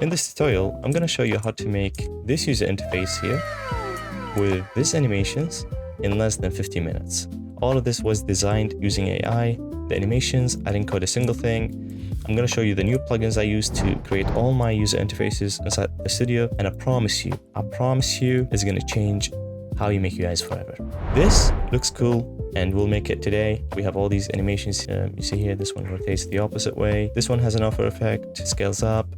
In this tutorial, I'm going to show you how to make this user interface here with these animations in less than 50 minutes. All of this was designed using AI. The animations, I didn't code a single thing. I'm going to show you the new plugins I use to create all my user interfaces inside the studio, and I promise you, it's going to change how you make UIs forever. This looks cool and we'll make it today. We have all these animations. You see here, this one rotates the opposite way. This one has an offer effect, scales up.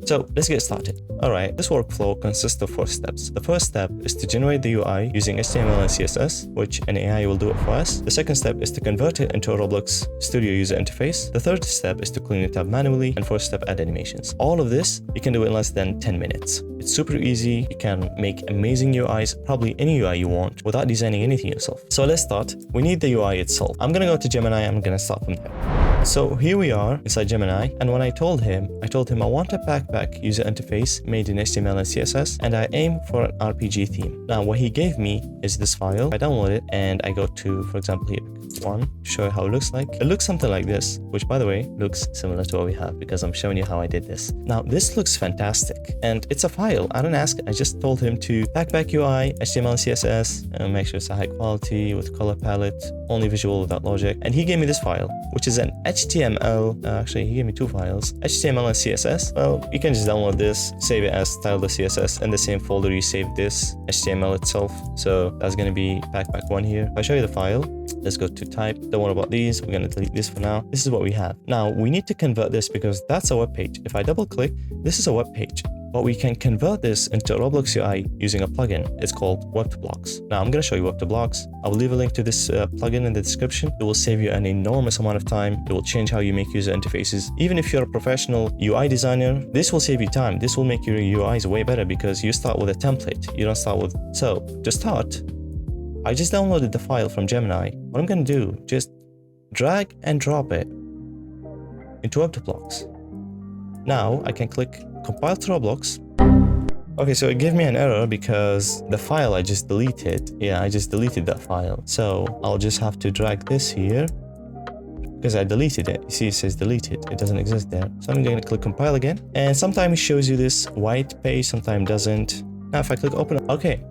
So let's get started. Alright, this workflow consists of 4 steps. The first step is to generate the UI using HTML and CSS, which an AI will do it for us. The second step is to convert it into a Roblox Studio user interface. The third step is to clean it up manually, and fourth step, add animations. All of this, you can do in less than 10 minutes. It's super easy. You can make amazing UIs, probably any UI you want, without designing anything yourself. So let's start. We need the UI itself. I'm gonna go to Gemini. I'm gonna start from there. So here we are inside Gemini, and when I told him I want a backpack user interface made in HTML and CSS, and I aim for an RPG theme. Now what he gave me is this file. I download it and I go to, for example, here, one to show you how it looks like. It looks something like this, which by the way looks similar to what we have because I'm showing you how I did this. Now this looks fantastic, and it's a file. I don't ask. I just told him to backpack UI, HTML and CSS, and make sure it's a high quality with color palette, only visual without logic. And he gave me this file, which is an HTML, actually he gave me 2 files, HTML and CSS. Well, you can just download this, save it as style.css, in the same folder you save this HTML itself. So that's going to be backpack 1 here. If I show you the file, let's go to type. Don't worry about these. We're going to delete this for now. This is what we have. Now we need to convert this because that's a web page. If I double click, this is a web page. But we can convert this into Roblox UI using a plugin. It's called Web to Blocks. Now I'm going to show you Web to Blocks. I will leave a link to this plugin in the description. It will save you an enormous amount of time. It will change how you make user interfaces. Even if you're a professional UI designer, this will save you time. This will make your UIs way better because you start with a template. You don't start with... So to start, I just downloaded the file from Gemini. What I'm going to do, just drag and drop it into Web to Blocks. Now I can click compile to Roblox. Okay, so it gave me an error because the file I just deleted. Yeah, I just deleted that file. So I'll just have to drag this here because I deleted it. You see, it says deleted. It doesn't exist there. So I'm going to click compile again. And sometimes it shows you this white page, sometimes doesn't. Now if I click open, okay.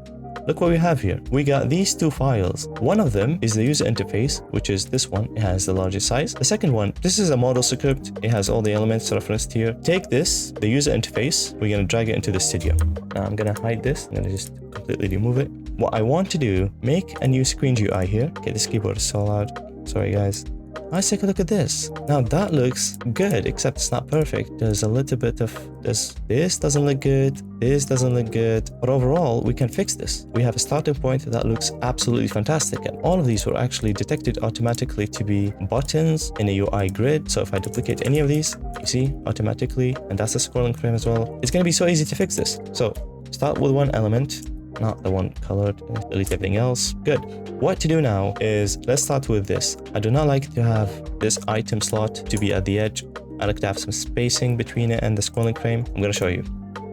Look what we have here. We got these 2 files. One of them is the user interface, which is this one. It has the largest size. The second one, this is a model script. It has all the elements referenced here. Take this, the user interface. We're going to drag it into the studio. Now I'm going to hide this. I'm going to just completely remove it. What I want to do, make a new screen UI here. Okay, this keyboard is so loud. Sorry, guys. Let's take a look at this. Now that looks good, except it's not perfect. There's a little bit of this. This doesn't look good. This doesn't look good. But overall, we can fix this. We have a starting point that looks absolutely fantastic. And all of these were actually detected automatically to be buttons in a UI grid. So if I duplicate any of these, you see automatically, and that's a scrolling frame as well. It's going to be so easy to fix this. So start with one element, not the one colored, delete everything else. Good. What to do now is, let's start with this. I do not like to have this item slot to be at the edge. I like to have some spacing between it and the scrolling frame. I'm going to show you.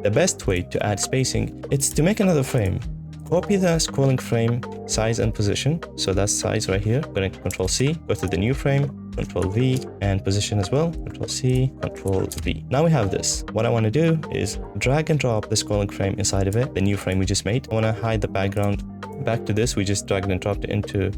The best way to add spacing is to make another frame. Copy the scrolling frame size and position. So that's size right here. I'm going to Control C, go to the new frame, Control V, and position as well. Control C, Control V. Now we have this. What I want to do is drag and drop the scrolling frame inside of it, the new frame we just made. I want to hide the background. Back to this, we just dragged and dropped it into,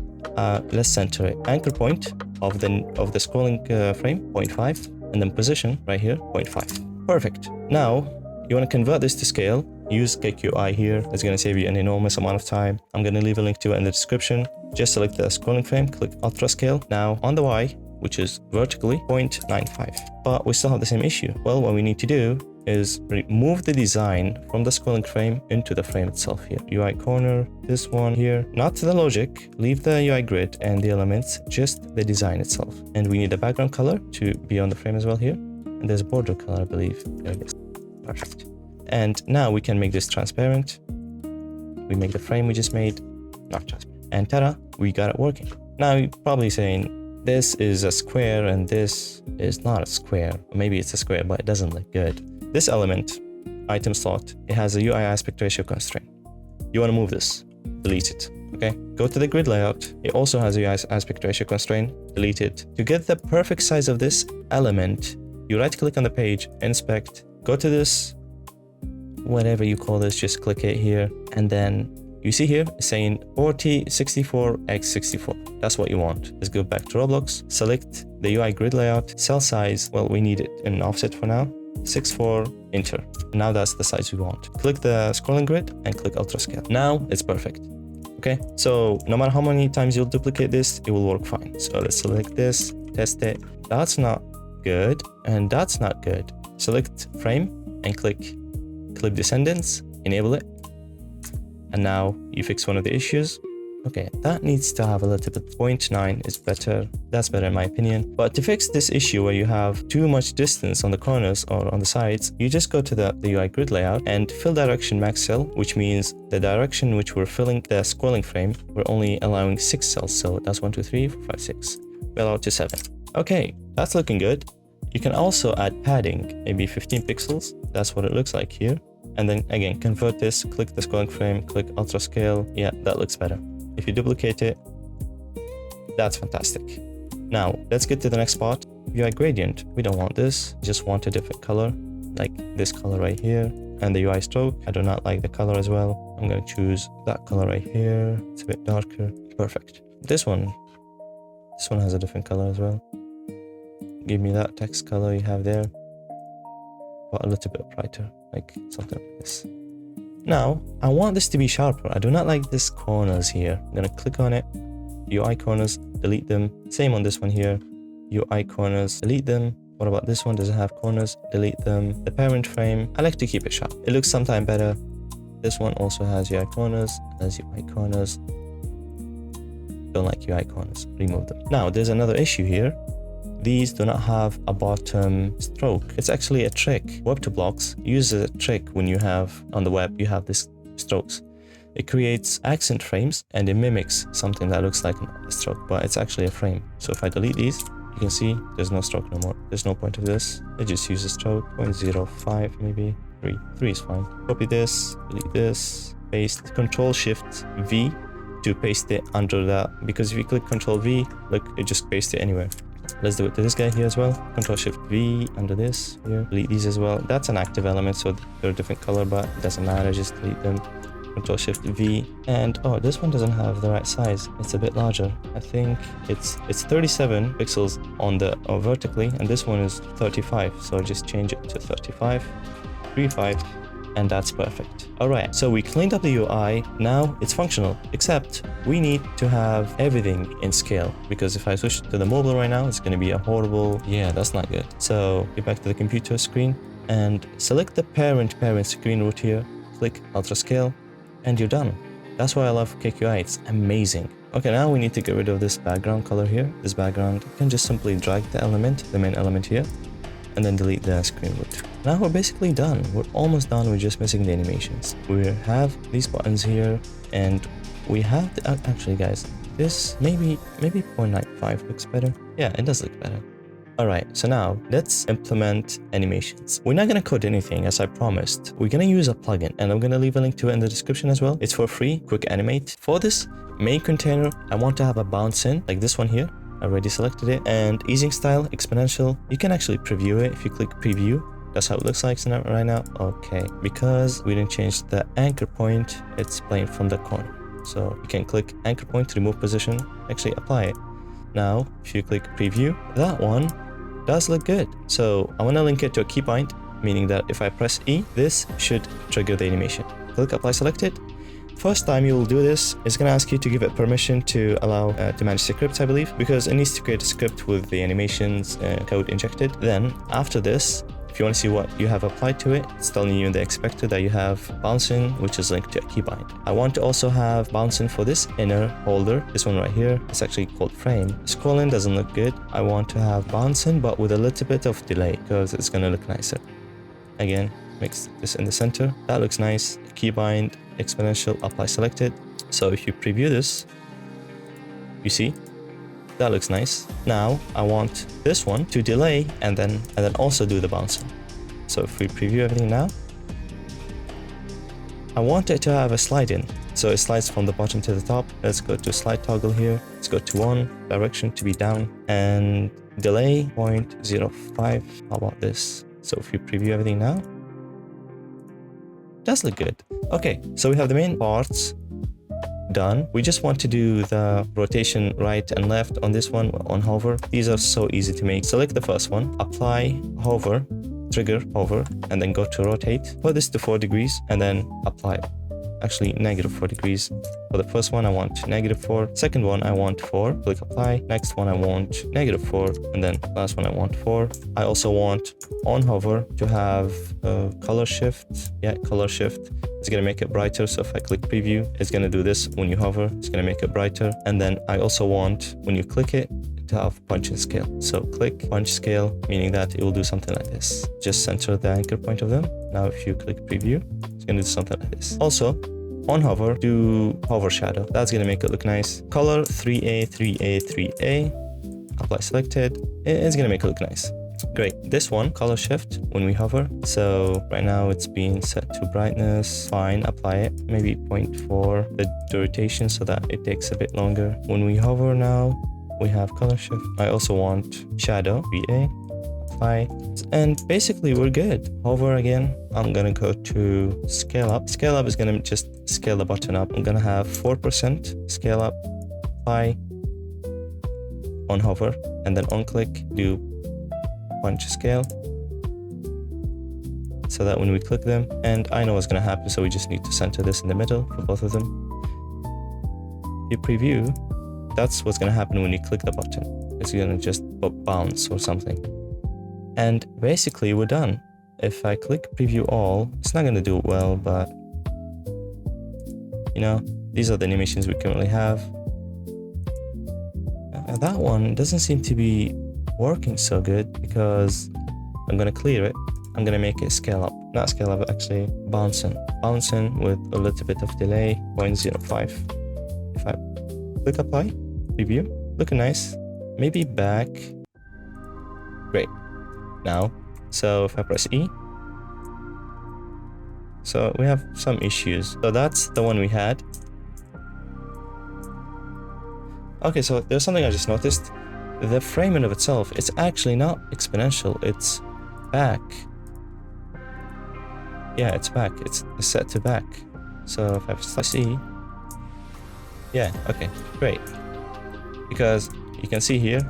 let's center it. Anchor point of the scrolling frame, 0.5, and then position right here, 0.5. Perfect. Now, you want to convert this to scale. Use Cake UI here. It's going to save you an enormous amount of time. I'm going to leave a link to it in the description. Just select the scrolling frame, click Ultra Scale. Now on the Y, which is vertically, 0.95. But we still have the same issue. Well, what we need to do is remove the design from the scrolling frame into the frame itself here. UI corner, this one here, not the logic, leave the UI grid and the elements, just the design itself. And we need the background color to be on the frame as well here. And there's a border color, I believe. There it is. Perfect. And now we can make this transparent. We make the frame we just made not transparent. And ta-da, we got it working. Now you're probably saying, this is a square and this is not a square. Maybe it's a square, but it doesn't look good. This element, item slot, it has a UI aspect ratio constraint. You want to move this, delete it, okay? Go to the grid layout. It also has a UI aspect ratio constraint, delete it. To get the perfect size of this element, you right click on the page, inspect, go to this whatever you call this, just click it here. And then you see here, it's saying 4064x64. That's what you want. Let's go back to Roblox, select the UI grid layout, cell size. Well, we need it in offset for now. 64, enter. Now that's the size we want. Click the scrolling grid and click ultra scale. Now it's perfect. Okay, so no matter how many times you'll duplicate this, it will work fine. So let's select this, test it. That's not good, and that's not good. Select frame and click clip descendants, enable it. And now you fix one of the issues. Okay, that needs to have a little bit. 0.9 is better. That's better in my opinion. But to fix this issue where you have too much distance on the corners or on the sides, you just go to the UI grid layout and fill direction max cell, which means the direction which we're filling the scrolling frame, we're only allowing 6 cells. So that's 1, 2, 3, 4, 5, 6. We're allowed to 7. Okay, that's looking good. You can also add padding, maybe 15 pixels. That's what it looks like here. And then again, convert this, click the scrolling frame, click ultra scale. Yeah, that looks better. If you duplicate it, that's fantastic. Now, let's get to the next part. UI gradient. We don't want this. We just want a different color, like this color right here. And the UI stroke. I do not like the color as well. I'm going to choose that color right here. It's a bit darker. Perfect. This one has a different color as well. Give me that text color you have there, but a little bit brighter, like something like this. Now, I want this to be sharper. I do not like these corners here. I'm gonna click on it, UI corners, delete them. Same on this one here, UI corners, delete them. What about this one? Does it have corners? Delete them. The parent frame, I like to keep it sharp. It looks sometimes better. This one also has UI corners, Don't like UI corners, remove them. Now, there's another issue here. These do not have a bottom stroke. It's actually a trick. Web2Blocks uses a trick when you have, on the web, you have these strokes. It creates accent frames and it mimics something that looks like a stroke, but it's actually a frame. So if I delete these, you can see there's no stroke no more. There's no point of this. It just uses stroke, 0.05 maybe, 3. 3 is fine. Copy this, delete this, paste, Control-Shift-V to paste it under that, because if you click Control-V, look, it just pastes it anywhere. Let's do it to this guy here as well. Control-Shift-V under this here. Delete these as well. That's an active element, so they're a different color, but it doesn't matter. Just delete them. Control-Shift-V. And oh, this one doesn't have the right size. It's a bit larger. I think it's 37 pixels on the vertically, and this one is 35. So just change it to 35, 35. And that's perfect. All right, so we cleaned up the UI. Now it's functional, except we need to have everything in scale, because if I switch to the mobile right now, it's going to be a horrible, yeah, that's not good. So get back to the computer screen and select the parent screen root here, click ultra scale, and you're done. That's why I love QuickUI, it's amazing. Okay, now we need to get rid of this background color here. This background, you can just simply drag the main element here, and then delete the screen root. Now we're basically done. We're almost done. We're just missing the animations. We have these buttons here, and we have the, actually guys, this maybe 0.95 looks better. Yeah, it does look better. All right, so now let's implement animations. We're not gonna code anything as I promised. We're gonna use a plugin, and I'm gonna leave a link to it in the description as well. It's for free, QuickAnimate. For this main container, I want to have a bounce in, like this one here. I already selected it, and easing style, exponential. You can actually preview it if you click preview. That's how it looks like right now. Okay, because we didn't change the anchor point, it's playing from the corner. So you can click anchor point to remove position, actually apply it. Now, if you click preview, that one does look good. So I want to link it to a keybind, meaning that if I press E, this should trigger the animation. Click apply selected. First time you will do this, it's going to ask you to give it permission to allow to manage scripts, I believe, because it needs to create a script with the animations code injected. Then after this, if you want to see what you have applied to it, it's telling you in the expector that you have bouncing, which is linked to a keybind. I want to also have bouncing for this inner holder, this one right here. It's actually called frame. Scrolling doesn't look good. I want to have bouncing, but with a little bit of delay, because it's going to look nicer. Again, mix this in the center. That looks nice. Keybind, exponential, apply selected. So if you preview this, you see, that looks nice. Now I want this one to delay and then also do the bouncing. So if we preview everything now, I want it to have a slide in. So it slides from the bottom to the top. Let's go to slide toggle here. Let's go to 1, direction to be down, and delay 0.05. How about this? So if you preview everything now, does look good. Okay, so we have the main parts done. We just want to do the rotation right and left on this one on hover. These are so easy to make. Select the first one, apply hover, trigger hover, and then go to rotate. Put this to 4 degrees and then apply. Actually, -4 degrees. For the first one, I want -4. Second one, I want 4. Click apply. Next one, I want -4. And then last one, I want 4. I also want on hover to have color shift. Yeah, color shift. It's going to make it brighter. So if I click preview, it's going to do this when you hover. It's going to make it brighter. And then I also want, when you click it, to have punch and scale. So click punch scale, meaning that it will do something like this. Just center the anchor point of them. Now if you click preview, it's going to do something like this. Also, on hover, do hover shadow. That's going to make it look nice. Color 3A, 3A, 3A. Apply selected. It's going to make it look nice. Great. This one, color shift when we hover. So right now it's being set to brightness. Fine. Apply it. Maybe 0.4 the rotation so that it takes a bit longer. When we hover now, we have color shift. I also want shadow 3A. Apply. And basically we're good. Hover again. I'm gonna go to scale up. Scale up is gonna just scale the button up. I'm gonna have 4% scale up. Apply. On hover and then on click do punch scale so that when we click them, and I know what's going to happen, so we just need to center this in the middle for both of them. If you preview, that's what's going to happen when you click the button. It's going to just bounce or something. And basically we're done. If I click preview all, it's not going to do it well, but you know, these are the animations we currently have. That one doesn't seem to be working so good because I'm gonna clear it. I'm gonna make it scale up, not scale up, actually bouncing with a little bit of delay, 0.05. If I click apply, preview, looking nice. Maybe back. Great. Now, so if I press E, so we have some issues. So that's the one we had. Okay, so there's something I just noticed. The framing of itself, it's actually not exponential, it's back. Yeah, it's back, it's set to back. So if I press E, yeah, okay, great. Because you can see here,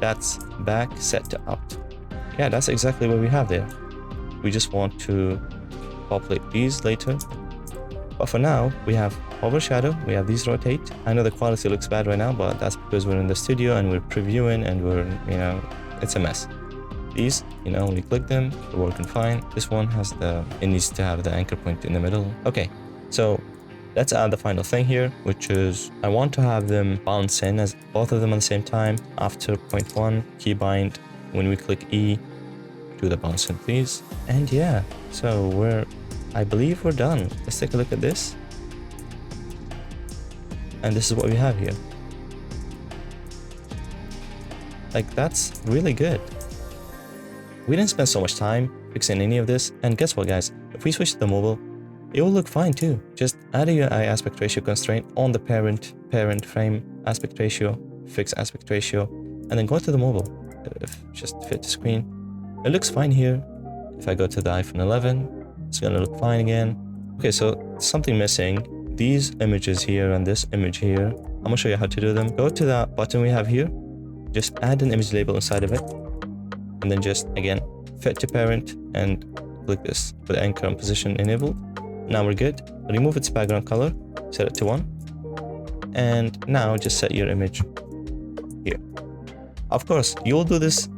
that's back set to up. Yeah, that's exactly what we have there. We just want to populate these later. But for now, we have hover shadow, we have these rotate. I know the quality looks bad right now, but that's because we're in the studio and we're previewing and we're, you know, it's a mess. These, you know, when you click them, they're working fine. This one has it needs to have the anchor point in the middle. Okay, so let's add the final thing here, which is I want to have them bounce in as both of them at the same time after 0.1 keybind. When we click E, do the bounce in, please. And yeah, so I believe we're done. Let's take a look at this. And this is what we have here. Like, that's really good. We didn't spend so much time fixing any of this. And guess what, guys? If we switch to the mobile, it will look fine too. Just add a UI aspect ratio constraint on the parent frame aspect ratio, fix aspect ratio, and then go to the mobile. Just fit the screen. It looks fine here. If I go to the iPhone 11, it's gonna look fine again. Okay, so something missing. These images here and this image here, I'm gonna show you how to do them. Go to that button we have here. Just add an image label inside of it. And then just, again, fit to parent and click this for the anchor and position enabled. Now we're good. Remove its background color, set it to 1. And now just set your image here. Of course, you'll do this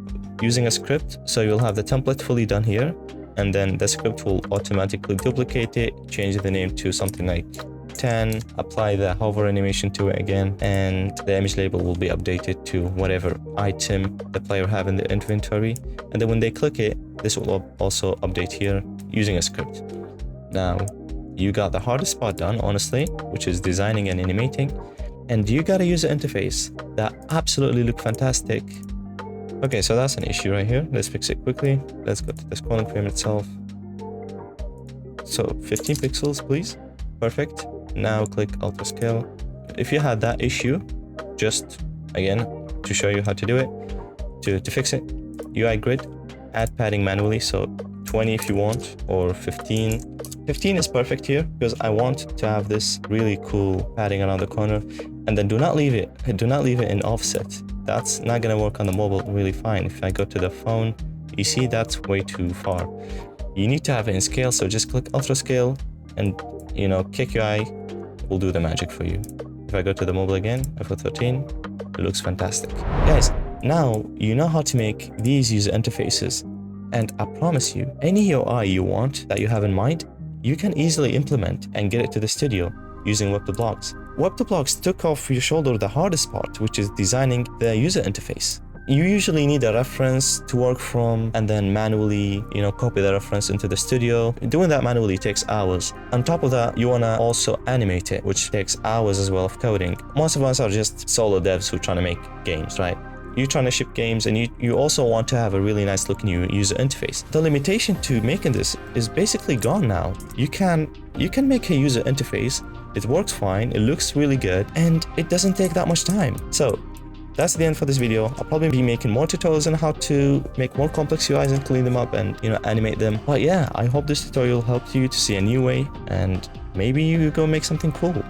using a script, so you'll have the template fully done here. And then the script will automatically duplicate it, change the name to something like 10, apply the hover animation to it again, and the image label will be updated to whatever item the player have in the inventory. And then when they click it, this will also update here using a script. Now, you got the hardest part done, honestly, which is designing and animating, and you got a user interface that absolutely look fantastic. Okay, so that's an issue right here. Let's fix it quickly. Let's go to the scrolling frame itself. So 15 pixels, please. Perfect. Now click Ultra Scale. If you had that issue, just again, to show you how to do it, to fix it, UI grid, add padding manually. So 20 if you want, or 15. 15 is perfect here because I want to have this really cool padding around the corner. And then do not leave it in offset. That's not gonna work on the mobile really fine. If I go to the phone, you see that's way too far. You need to have it in scale, so just click ultra scale and Kick UI will do the magic for you. If I go to the mobile again, F13, it looks fantastic. Guys, now you know how to make these user interfaces, and I promise you, any UI you want that you have in mind, you can easily implement and get it to the studio using Web2Blocks. Web2Blocks took off your shoulder the hardest part, which is designing the user interface. You usually need a reference to work from and then manually, copy the reference into the studio. Doing that manually takes hours. On top of that, you want to also animate it, which takes hours as well of coding. Most of us are just solo devs who are trying to make games, right? You're trying to ship games and you also want to have a really nice looking user interface. The limitation to making this is basically gone now. You can make a user interface, it works fine, it looks really good, and it doesn't take that much time. So that's the end for this video. I'll probably be making more tutorials on how to make more complex UIs and clean them up and animate them. But yeah, I hope this tutorial helped you to see a new way and maybe you go make something cool.